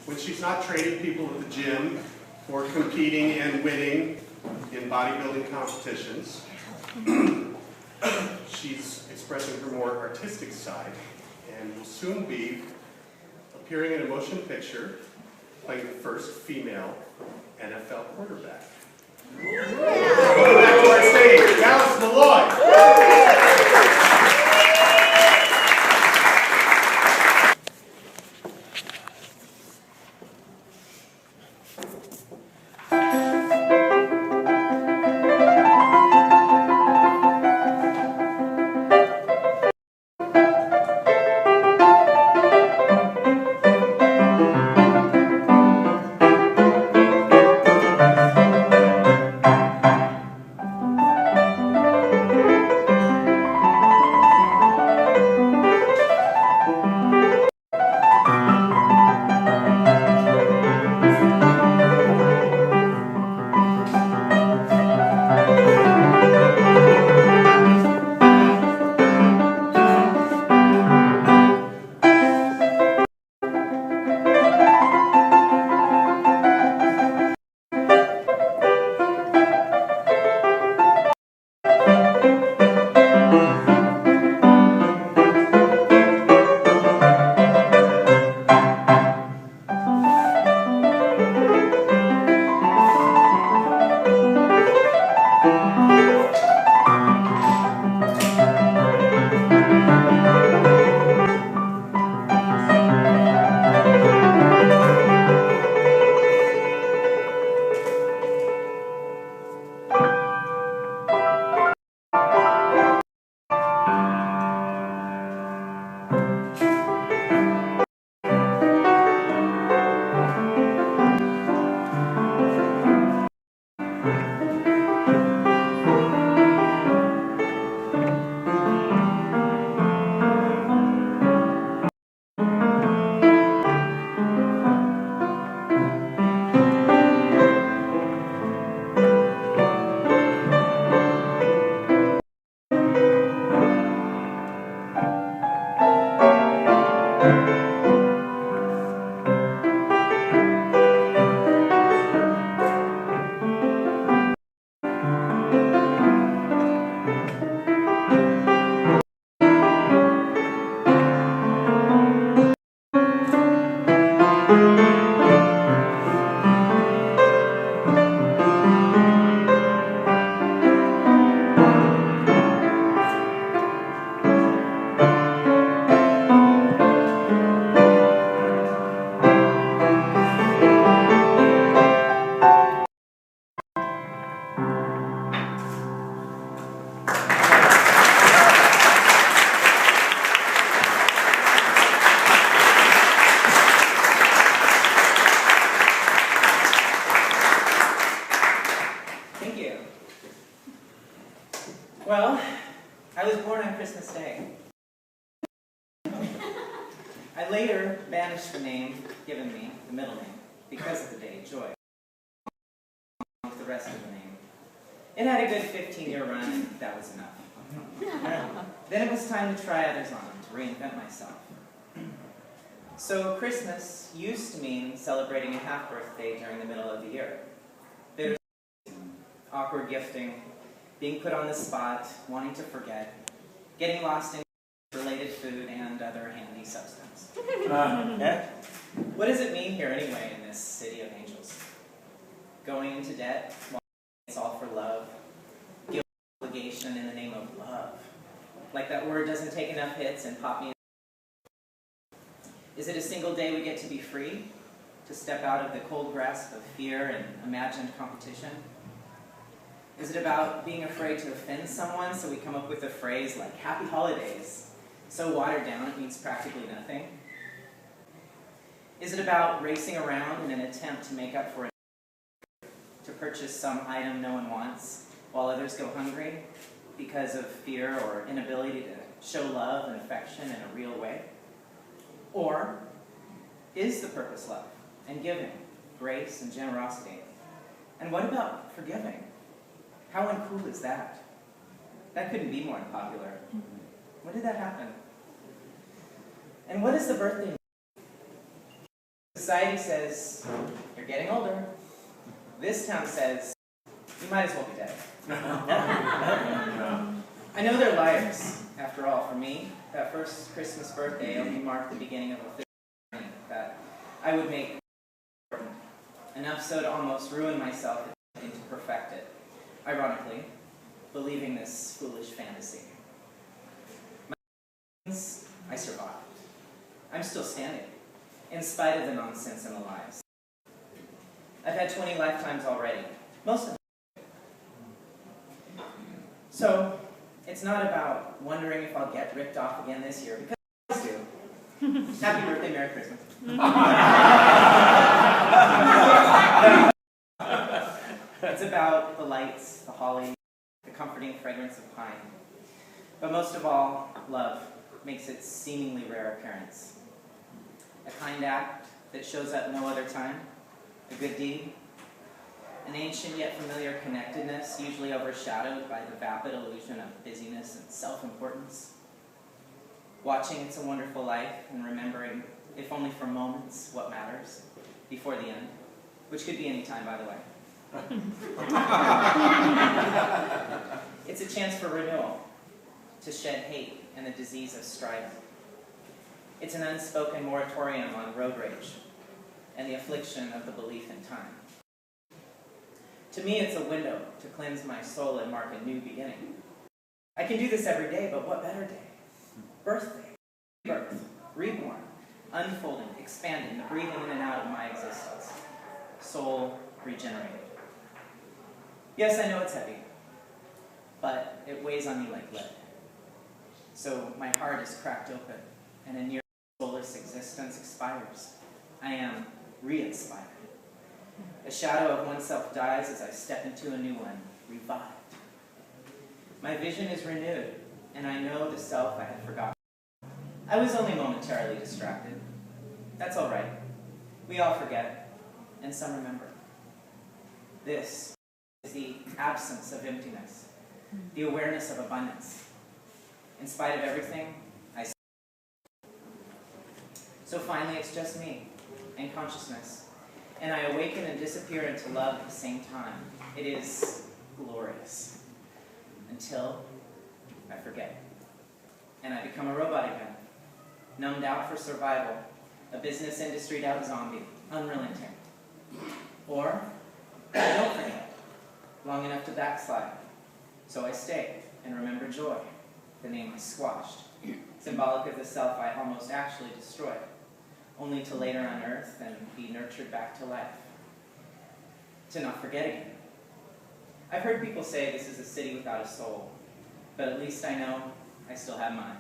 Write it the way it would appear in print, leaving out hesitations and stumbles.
when she's not training people at the gym or competing and winning in bodybuilding competitions. She's expressing her more artistic side and will soon be appearing in a motion picture playing the first female NFL quarterback. Welcome back to our stage, Dallas Malloy. Well, I was born on Christmas Day. I later banished the name given me, the middle name, because of the day, Joy, with the rest of the name. It had a good 15-year run, and that was enough. Then it was time to try others on, to reinvent myself. So Christmas used to mean celebrating a half-birthday during the middle of the year. There's awkward gifting, being put on the spot, wanting to forget, getting lost in related food and other handy substance. What does it mean here anyway in this city of angels? Going into debt, it's all for love, guilt, obligation in the name of love. Like that word doesn't take enough hits and pop me. Is it a single day we get to be free? To step out of the cold grasp of fear and imagined competition? Is it about being afraid to offend someone, so we come up with a phrase like Happy Holidays, so watered down it means practically nothing? Is it about racing around in an attempt to make up for it, to purchase some item no one wants, while others go hungry because of fear or inability to show love and affection in a real way? Or is the purpose love and giving, grace and generosity? And what about forgiving? How uncool is that? That couldn't be more unpopular. When did that happen? And what is the birthday? Society says, you're getting older. This town says, you might as well be dead. I know they're liars, after all. For me, that first Christmas birthday only marked the beginning of a physical journey that I would make enough so to almost ruin myself and to perfect it. Ironically, believing this foolish fantasy. I survived. I'm still standing, in spite of the nonsense and the lies. I've had 20 lifetimes already, most of them. So, it's not about wondering if I'll get ripped off again this year, because I always do. Happy birthday, Merry Christmas. It's about the lights, the holly, the comforting fragrance of pine. But most of all, love makes its seemingly rare appearance. A kind act that shows up no other time, a good deed, an ancient yet familiar connectedness, usually overshadowed by the vapid illusion of busyness and self-importance. Watching It's a Wonderful Life and remembering, if only for moments, what matters before the end, which could be any time, by the way. It's a chance for renewal, to shed hate and the disease of strife. It's an unspoken moratorium on road rage and the affliction of the belief in time. To me, it's a window to cleanse my soul and mark a new beginning. I can do this every day, but what better day? Birthday, rebirth, reborn, unfolding, expanding, the breathing in and out of my existence. Soul regenerated. Yes, I know it's heavy, but it weighs on me like lead. So my heart is cracked open, and a near soulless existence expires. I am re-inspired. A shadow of oneself dies as I step into a new one, revived. My vision is renewed, and I know the self I had forgotten. I was only momentarily distracted. That's all right. We all forget, and some remember. This is the absence of emptiness, the awareness of abundance. In spite of everything, I see. So finally, it's just me and consciousness. And I awaken and disappear into love at the same time. It is glorious. Until I forget. And I become a robot again. Numbed out for survival. A business industryed out zombie. Unrelenting. Or I don't forget. Long enough to backslide. So I stay and remember joy. The name I squashed. Symbolic of the self I almost actually destroyed. Only to later unearth and be nurtured back to life. To not forget again. I've heard people say this is a city without a soul, but at least I know I still have mine.